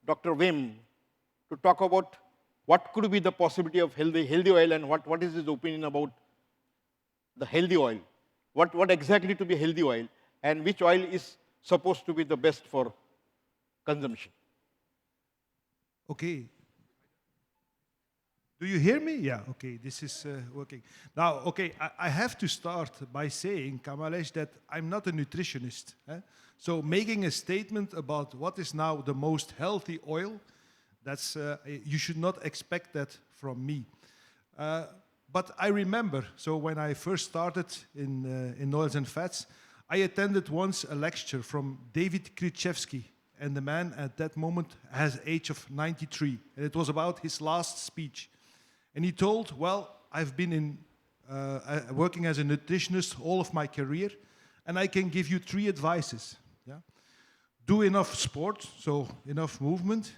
Dr. Wim to talk about what could be the possibility of healthy oil and what is his opinion about the healthy oil. What exactly to be healthy oil and which oil is supposed to be the best for consumption. Okay. Do you hear me? Yeah, okay, this is working. Now, okay, I have to start by saying, Kamalesh, that I'm not a nutritionist. So making a statement about what is now the most healthy oil, that's, you should not expect that from me. But I remember, so when I first started in oils and fats, I attended once a lecture from David Krzyzewski, and the man at that moment has age of 93, and it was about his last speech. And he told, well, I've been working as a nutritionist all of my career, and I can give you 3 advices. Yeah? Do enough sport, so enough movement.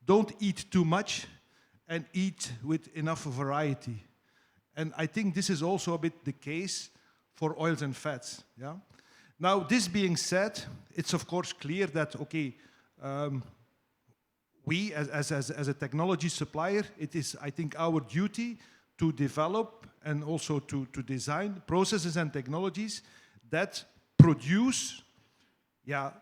Don't eat too much, and eat with enough variety. And I think this is also a bit the case for oils and fats. Yeah? Now, this being said, it's of course clear that, okay, we, as a technology supplier, it is, I think, our duty to develop and also to design processes and technologies that produce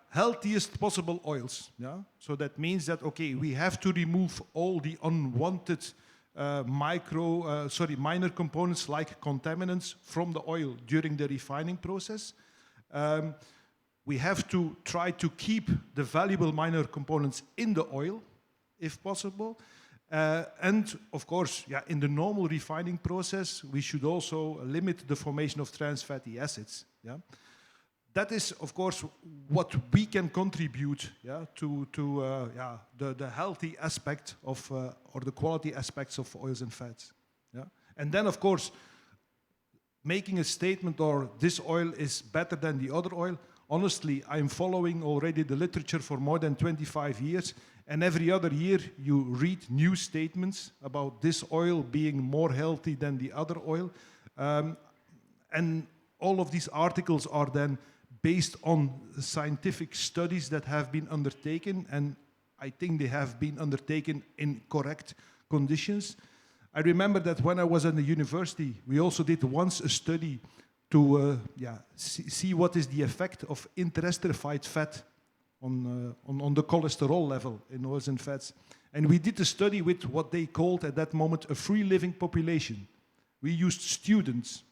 healthiest possible oils. Yeah? So that means that, okay, we have to remove all the unwanted minor components like contaminants from the oil during the refining process. We have to try to keep the valuable minor components in the oil, if possible. And of course, in the normal refining process, we should also limit the formation of trans fatty acids. Yeah? That is, of course, what we can contribute to the healthy aspect of, or the quality aspects of oils and fats. Yeah? And then, of course, making a statement or this oil is better than the other oil, honestly, I'm following already the literature for more than 25 years, and every other year you read new statements about this oil being more healthy than the other oil. And all of these articles are then based on scientific studies that have been undertaken, and I think they have been undertaken in correct conditions. I remember that when I was at the university, we also did once a study to see what is the effect of interesterified fat on the cholesterol level in oils and fats. And we did a study with what they called at that moment a free living population. We used students,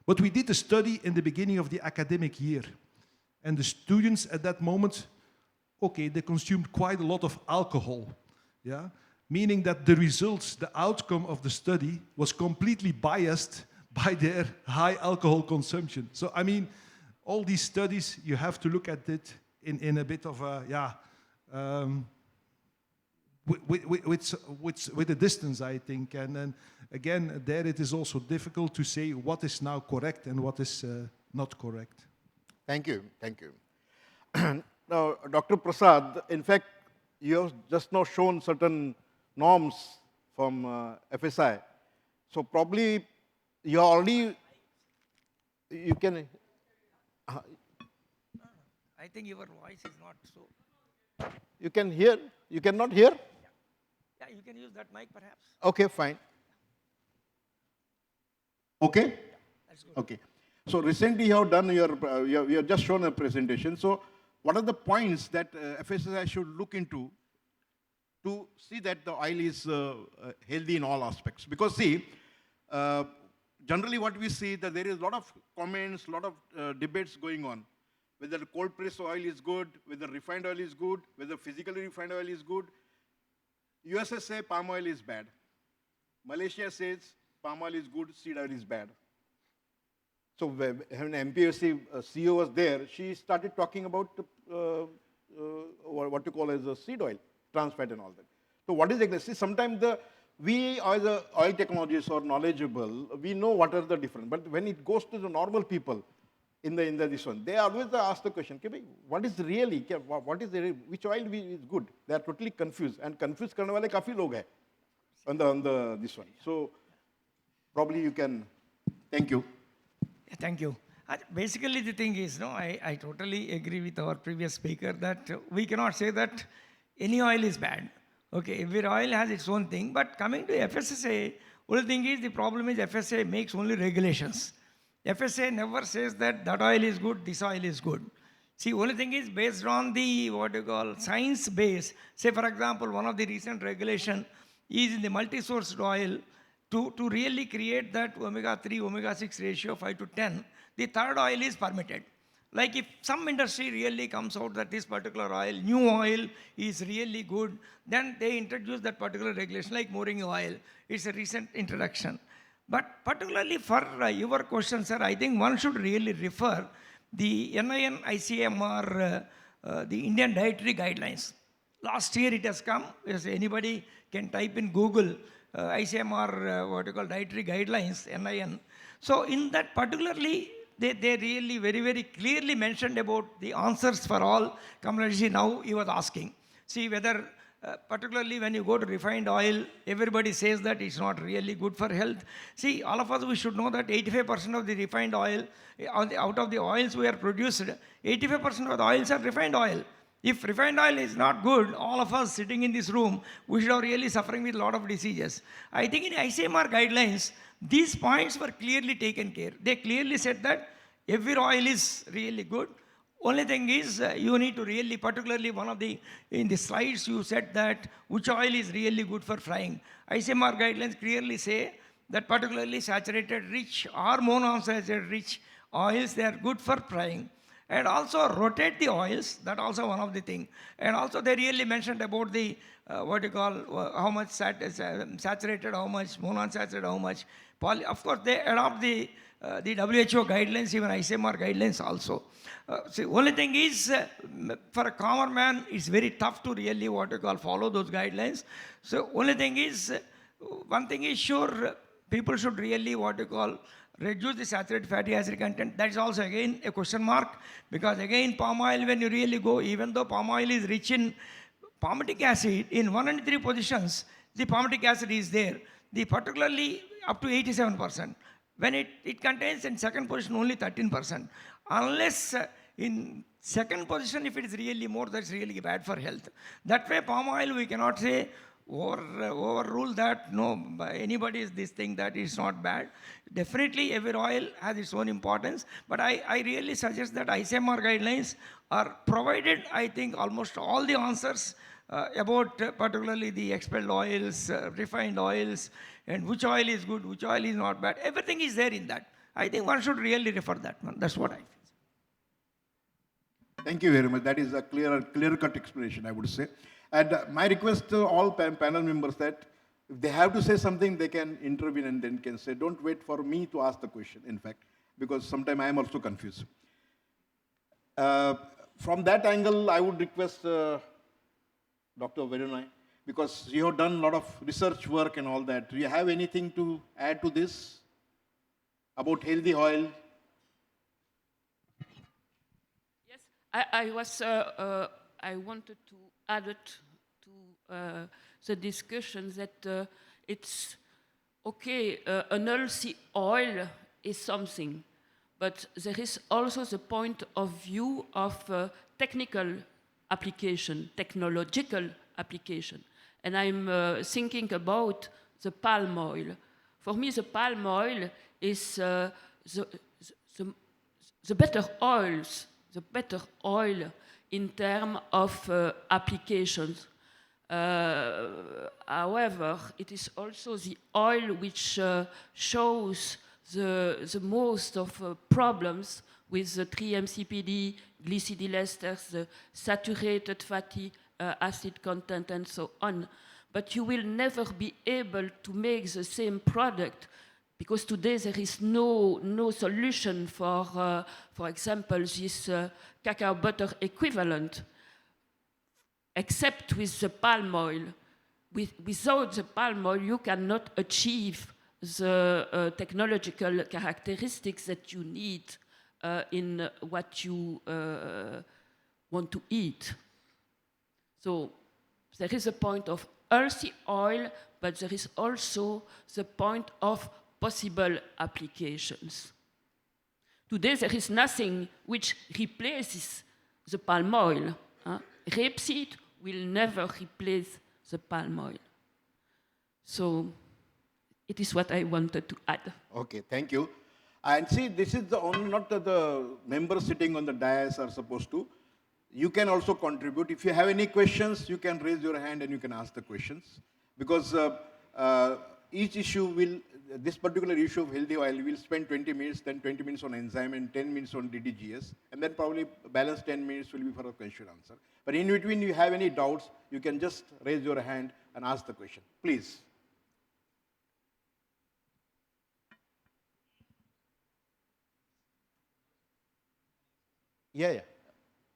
but we did a study in the beginning of the academic year. And the students at that moment, okay, they consumed quite a lot of alcohol, meaning that the results, the outcome of the study was completely biased by their high alcohol consumption. So, I mean, all these studies, you have to look at it in a bit of a, with a distance, I think. And then, again, there it is also difficult to say what is now correct and what is not correct. Thank you, thank you. Now, Dr. Prasad, in fact, you have just now shown certain norms from FSI. So probably you already, you can... I think your voice is not so... You can hear? You cannot hear? Yeah, you can use that mic perhaps. Okay, fine. Okay? Yeah, that's good. Okay. So recently you have done you have just shown a presentation. So what are the points that FSSAI should look into to see that the oil is healthy in all aspects? Because see, generally what we see that there is a lot of comments, a lot of debates going on. Whether cold pressed oil is good, whether refined oil is good, whether physically refined oil is good. USA say palm oil is bad. Malaysia says palm oil is good, seed oil is bad. So when MPSC CEO was there, she started talking about what you call as a seed oil, trans fat and all that. So what is exactly? Sometimes we as oil technologists or knowledgeable, we know what are the difference. But when it goes to the normal people in this one, they always ask the question, what is really, which oil is good? They are totally confused, and confused karne wale kafi log hai on this one. So probably you can. Thank you. Thank you. Basically, the thing is, I totally agree with our previous speaker that we cannot say that any oil is bad. Okay, every oil has its own thing. But coming to FSSA, only thing is the problem is FSA makes only regulations. FSA never says that that oil is good, this oil is good. See, only thing is based on the what you call science base. Say, for example, one of the recent regulation is in the multi-sourced oil to really create that omega-3, omega-6 ratio 5 to 10, the third oil is permitted. Like if some industry really comes out that this particular oil, new oil is really good, then they introduce that particular regulation like mooring oil. It's a recent introduction. But particularly for your question, sir, I think one should really refer the NIN ICMR, the Indian Dietary Guidelines. Last year it has come, as anybody can type in Google, ICMR, what you call dietary guidelines, NIN. So in that particularly, they really very, very clearly mentioned about the answers for all commodities now he was asking. See whether, particularly when you go to refined oil, everybody says that it's not really good for health. See, all of us, we should know that 85% of the refined oil, out of the oils we are produced, 85% of the oils are refined oil. If refined oil is not good, all of us sitting in this room, we should have really suffering with a lot of diseases. I think in ICMR guidelines, these points were clearly taken care. They clearly said that every oil is really good. Only thing is, you need to really, particularly in the slides you said that which oil is really good for frying. ICMR guidelines clearly say that particularly saturated rich or monounsaturated rich oils, they are good for frying. And also rotate the oils, that also one of the thing. And also they really mentioned about the, what you call, how much saturated, how much monounsaturated, how much poly. Of course, they adopt the WHO guidelines, even ICMR guidelines also. See, only thing is, for a common man, it's very tough to really, what you call, follow those guidelines. So only thing is, one thing is sure, people should really, what you call, reduce the saturated fatty acid content. That is also again a question mark, because again palm oil, when you really go, even though palm oil is rich in palmitic acid, in 103 positions, the palmitic acid is there. The particularly up to 87%. When it contains in second position only 13%. Unless in second position, if it is really more, that's really bad for health. That way palm oil, we cannot say overrule that, no, by anybody is this thing that is not bad. Definitely every oil has its own importance, but I really suggest that ICMR guidelines are provided, I think, almost all the answers about particularly the expelled oils, refined oils, and which oil is good, which oil is not bad. Everything is there in that. I think one should really refer that one. That's what I feel. Thank you very much. That is a clear-cut explanation, I would say. And my request to all panel members that if they have to say something, they can intervene and then can say, don't wait for me to ask the question, in fact, because sometimes I am also confused. From that angle, I would request Dr. Vedunai, because you have done a lot of research work and all that. Do you have anything to add to this about healthy oil? Yes, I wanted to add it to the discussion that it's okay, an healthy oil is something, but there is also the point of view of technical application, technological application. And I'm thinking about the palm oil. For me, the palm oil is the better oils, the better oil in terms of applications. However, it is also the oil which shows the most of problems with the 3-MCPD, glycidyl esters, the saturated fatty acid content, and so on. But you will never be able to make the same product, because today there is no solution for example, this cacao butter equivalent, except with the palm oil. Without the palm oil, you cannot achieve the technological characteristics that you need in what you want to eat. So there is a point of healthy oil, but there is also the point of possible applications. Today there is nothing which replaces the palm oil. Rapeseed will never replace the palm oil. So it is what I wanted to add. Okay, thank you. And see, this is the only, not the members sitting on the dais are supposed to. You can also contribute. If you have any questions, you can raise your hand and you can ask the questions. Because each issue will, this particular issue of healthy oil, will spend 20 minutes, then 20 minutes on enzyme and 10 minutes on DDGS. And then probably balance 10 minutes will be for a question answer. But in between, you have any doubts, you can just raise your hand and ask the question. Please. Yeah, yeah.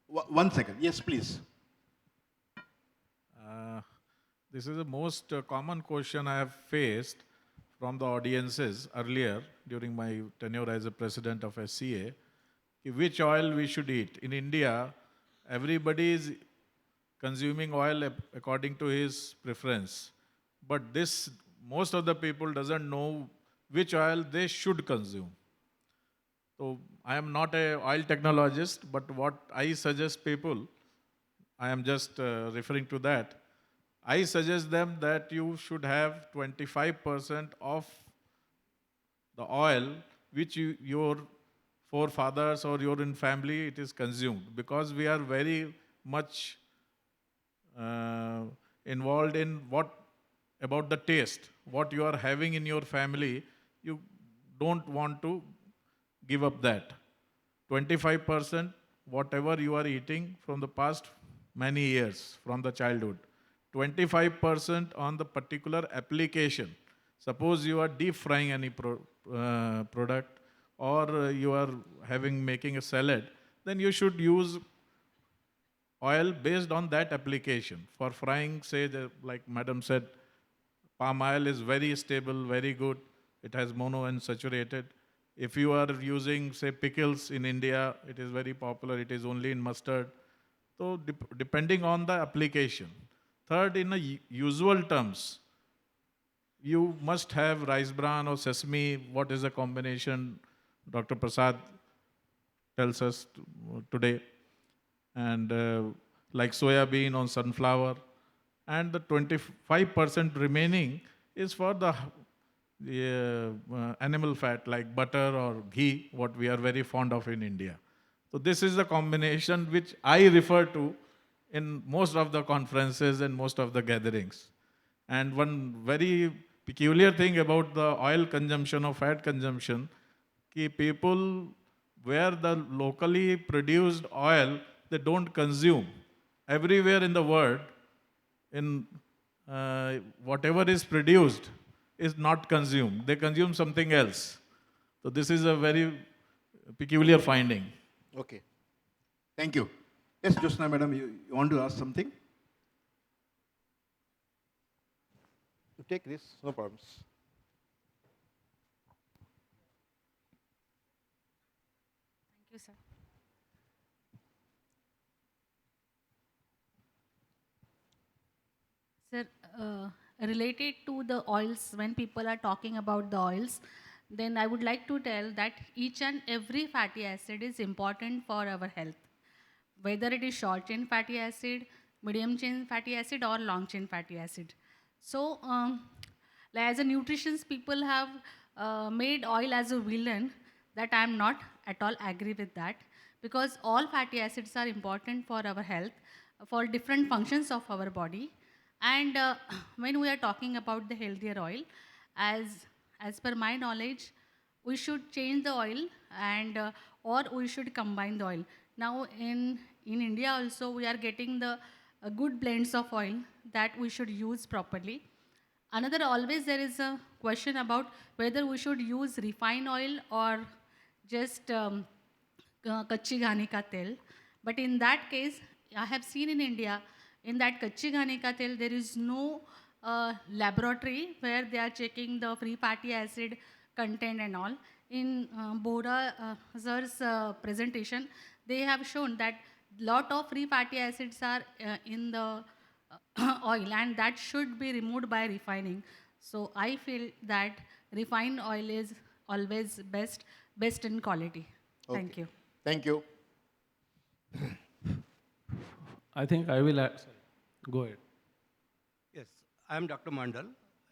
1 second. Yes, please. This is the most common question I have faced from the audiences earlier during my tenure as a president of SCA. Which oil we should eat? In India, everybody is consuming oil according to his preference. But this, most of the people doesn't know which oil they should consume. So I am not a oil technologist, but what I suggest people, I am just referring to that. I suggest them that you should have 25% of the oil which your forefathers or your in family it is consumed, because we are very much involved in what about the taste, what you are having in your family. You don't want to give up that 25%, whatever you are eating from the past many years, from the childhood. 25% on the particular application. Suppose you are deep frying any product, or you are making a salad, then you should use oil based on that application. For frying, say, like Madam said, palm oil is very stable, very good. It has monounsaturated. If you are using, say, pickles in India, it is very popular. It is only in mustard. So depending on the application. Third, in the usual terms, you must have rice bran or sesame. What is the combination? Dr. Prasad tells us today. And like soya bean on sunflower. And the 25% remaining is for the animal fat like butter or ghee, what we are very fond of in India. So this is the combination which I refer to in most of the conferences and most of the gatherings. And one very peculiar thing about the oil consumption or fat consumption, ki people where the locally produced oil they don't consume. Everywhere in the world, in whatever is produced is not consumed. They consume something else. So this is a very peculiar finding. Okay. Thank you. Yes, Josna madam, you want to ask something? You take this, no problems. Thank you, sir. Sir, related to the oils, when people are talking about the oils, then I would like to tell that each and every fatty acid is important for our health. Whether it is short chain fatty acid, medium chain fatty acid, or long chain fatty acid. So, as a nutritionist, people have made oil as a villain. That I am not at all agree with that, because all fatty acids are important for our health, for different functions of our body. And when we are talking about the healthier oil, as per my knowledge, we should change the oil and or we should combine the oil. Now in India also we are getting the good blends of oil that we should use properly. Another, always there is a question about whether we should use refined oil or just kachi ghani ka tel. But in that case, I have seen in India, in that kachi ghani ka tel, there is no laboratory where they are checking the free fatty acid content and all. In Bora sir's presentation, they have shown that lot of free fatty acids are in the oil, and that should be removed by refining. So I feel that refined oil is always best in quality. Okay. Thank you. Thank you. I think I will Go ahead. Yes, I am Dr. Mandal.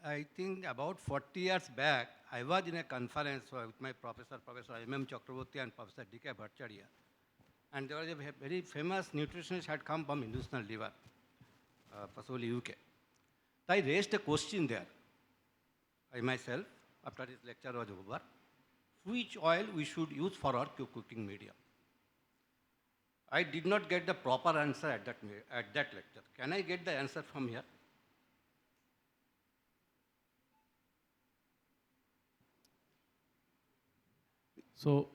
I think about 40 years back, I was in a conference with my professor, Professor M.M. Chakraborty and Professor D.K. Bhattacharya. And there was a very famous nutritionist had come from Hindustan Liver, possibly UK. I raised a question there, I myself, after his lecture was over, which oil we should use for our cooking medium. I did not get the proper answer at that lecture. Can I get the answer from here? So,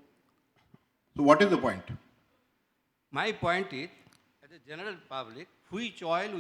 So what is the point? My point is, as a general public, which oil we